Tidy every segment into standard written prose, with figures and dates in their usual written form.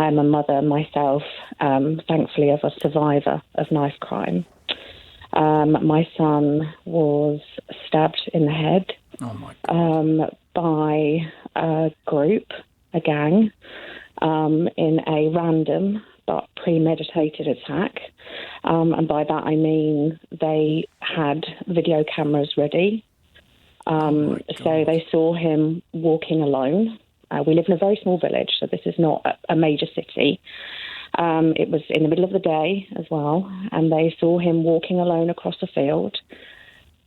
I'm a mother myself, thankfully of a survivor of knife crime. My son was stabbed in the head by a group, a gang, in a random but premeditated attack. And by that I mean they had video cameras ready. So they saw him walking alone. We live in a very small village, so this is not a major city. It was in the middle of the day as well, and they saw him walking alone across a field,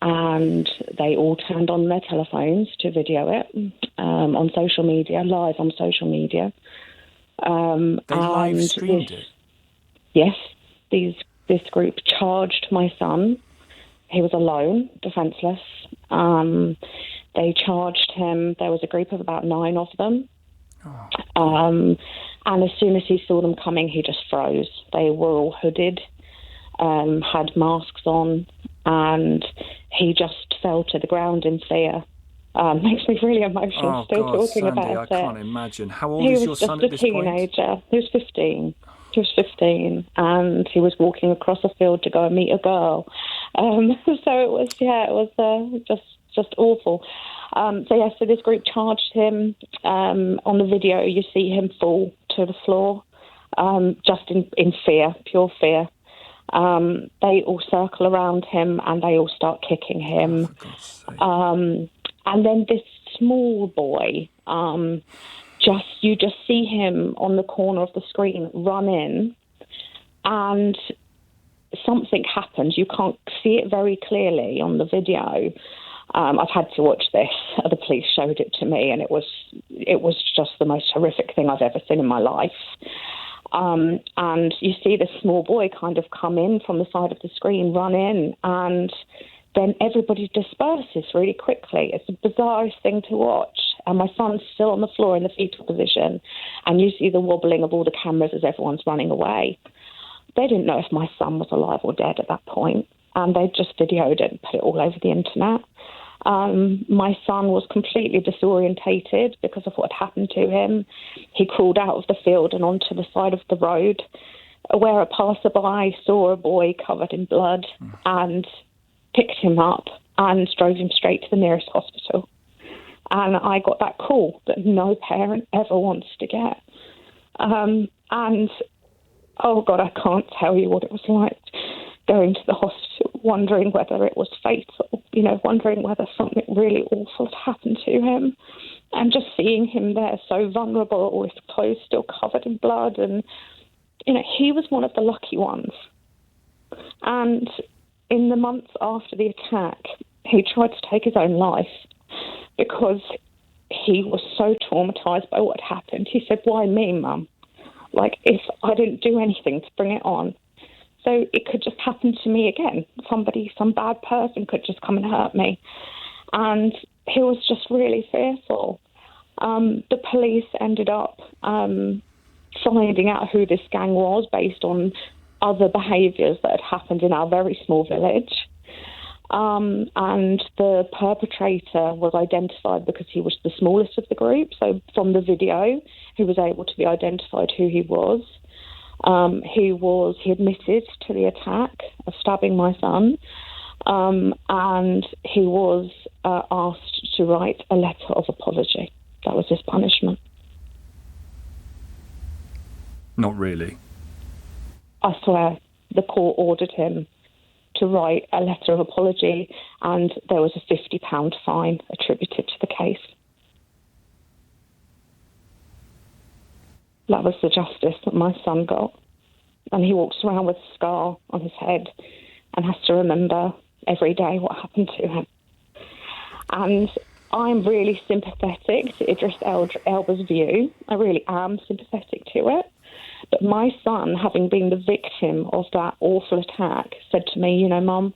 and they all turned on their telephones to video it on social media, live on social media. They live streamed it? Yes. This group charged my son. He was alone, defenceless. They charged him. There was a group of about 9 of them. And as soon as he saw them coming, he just froze. They were all hooded, had masks on, and he just fell to the ground in fear. Makes me really emotional talking Sandy, about it. I can't imagine. How old is your son at this point? He was just a teenager. He was 15. He was 15, and he was walking across a field to go and meet a girl. So it was just awful. So this group charged him. On the video, you see him fall to the floor, just in fear, pure fear. They all circle around him and they all start kicking him. For God's sake. And then this small boy, you just see him on the corner of the screen run in, and something happens. You can't see it very clearly on the video. I've had to watch this. The police showed it to me, and it was just the most horrific thing I've ever seen in my life. And you see this small boy kind of come in from the side of the screen, run in, and then everybody disperses really quickly. It's the bizarrest thing to watch. And my son's still on the floor in the fetal position, and you see the wobbling of all the cameras as everyone's running away. They didn't know if my son was alive or dead at that point, and they just videoed it and put it all over the internet. My son was completely disorientated because of what happened to him. He crawled out of the field and onto the side of the road, where a passerby saw a boy covered in blood and picked him up and drove him straight to the nearest hospital. And I got that call that no parent ever wants to get. And, oh God, I can't tell you what it was like going to the hospital, wondering whether it was fatal, wondering whether something really awful had happened to him, and just seeing him there so vulnerable, with clothes still covered in blood. And, he was one of the lucky ones. And in the months after the attack, he tried to take his own life because he was so traumatised by what happened. He said, "Why me, Mum? If I didn't do anything to bring it on. So it could just happen to me again. Some bad person could just come and hurt me." And he was just really fearful. The police ended up finding out who this gang was based on other behaviours that had happened in our very small village. And the perpetrator was identified because he was the smallest of the group. So from the video, he was able to be identified who he was. He admitted to the attack of stabbing my son, and he was asked to write a letter of apology. That was his punishment. Not really. I swear, the court ordered him to write a letter of apology, and there was a £50 fine attributed to the case. That was the justice that my son got. And he walks around with a scar on his head and has to remember every day what happened to him. And I'm really sympathetic to Idris Elba's view. I really am sympathetic to it. But my son, having been the victim of that awful attack, said to me, "Mum,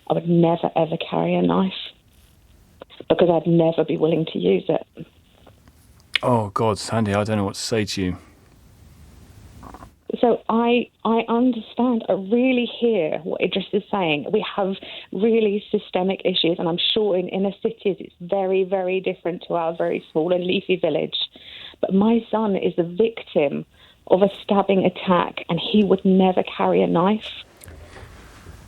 I would never, ever carry a knife because I'd never be willing to use it." Oh, God, Sandy, I don't know what to say to you. So I understand, I really hear what Idris is saying. We have really systemic issues, and I'm sure in inner cities it's very, very different to our very small and leafy village. But my son is a victim of a stabbing attack, and he would never carry a knife.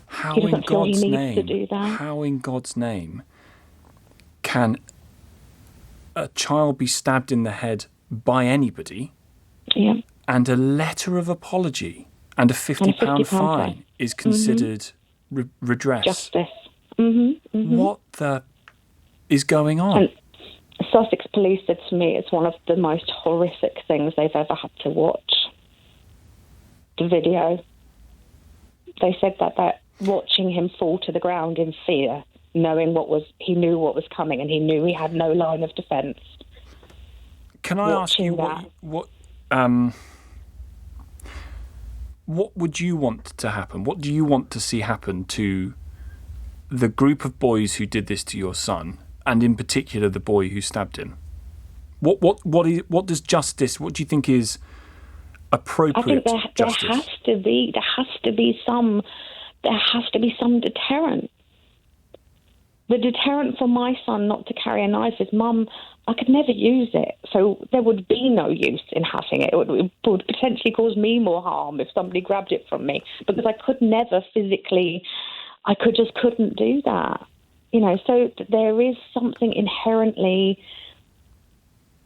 How He in doesn't feel he God's needs name? to do that. How in God's name can a child be stabbed in the head by anybody? Yeah. And a letter of apology and a £50 fine is considered redress. Justice. What the is going on? And Sussex Police said to me it's one of the most horrific things they've ever had to watch. The video. They said that watching him fall to the ground in fear, knowing he knew what was coming, and he knew he had no line of defence. Can I ask you what would you want to happen? What do you want to see happen to the group of boys who did this to your son, and in particular the boy who stabbed him? What does justice? What do you think is appropriate justice? There has to be some deterrent. The deterrent for my son not to carry a knife is, Mum, I could never use it, so there would be no use in having it. It would potentially cause me more harm if somebody grabbed it from me, because I could never physically, just couldn't do that. So there is something inherently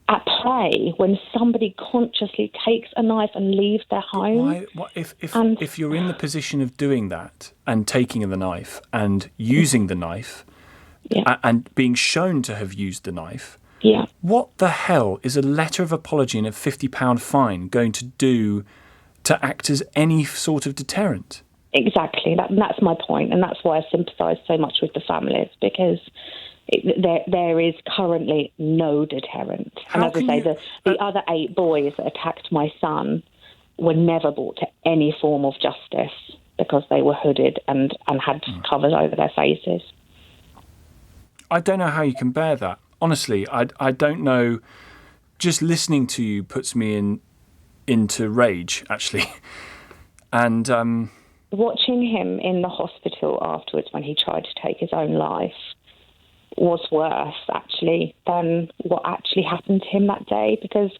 at play when somebody consciously takes a knife and leaves their home. If you're in the position of doing that and taking the knife and using the knife, and being shown to have used the knife, what the hell is a letter of apology and a £50 fine going to do to act as any sort of deterrent? Exactly. That's my point, and that's why I sympathise so much with the families, because there is currently no deterrent. And as I say, the other 8 boys that attacked my son were never brought to any form of justice because they were hooded and had covers over their faces. I don't know how you can bear that. Honestly, I don't know. Just listening to you puts me into rage, actually. And watching him in the hospital afterwards when he tried to take his own life was worse, actually, than what actually happened to him that day, because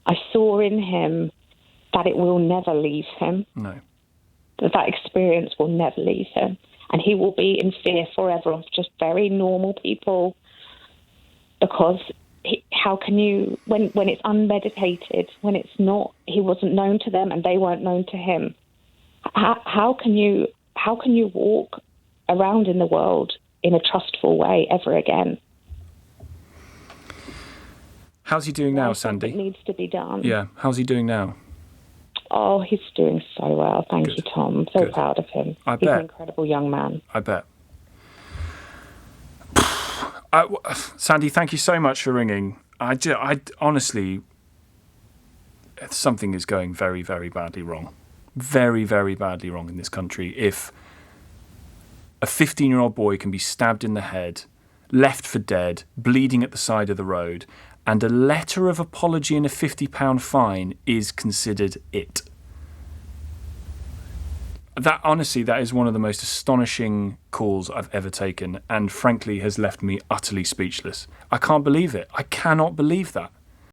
I saw in him that it will never leave him. No. That experience will never leave him. And he will be in fear forever of just very normal people, because how can you, when it's unmeditated, when it's not, he wasn't known to them and they weren't known to him, how can you walk around in the world in a trustful way ever again? How's he doing now, Sandy? It needs to be done. Yeah, how's he doing now? Oh, he's doing so well. Thank you, Tom. I'm so proud of him. He's an incredible young man. I bet. Sandy, thank you so much for ringing. I honestly, something is going very, very badly wrong. Very, very badly wrong in this country. If a 15-year-old boy can be stabbed in the head, left for dead, bleeding at the side of the road, and a letter of apology and a £50 fine is considered it. That, honestly, that is one of the most astonishing calls I've ever taken, and frankly has left me utterly speechless. I can't believe it. I cannot believe that.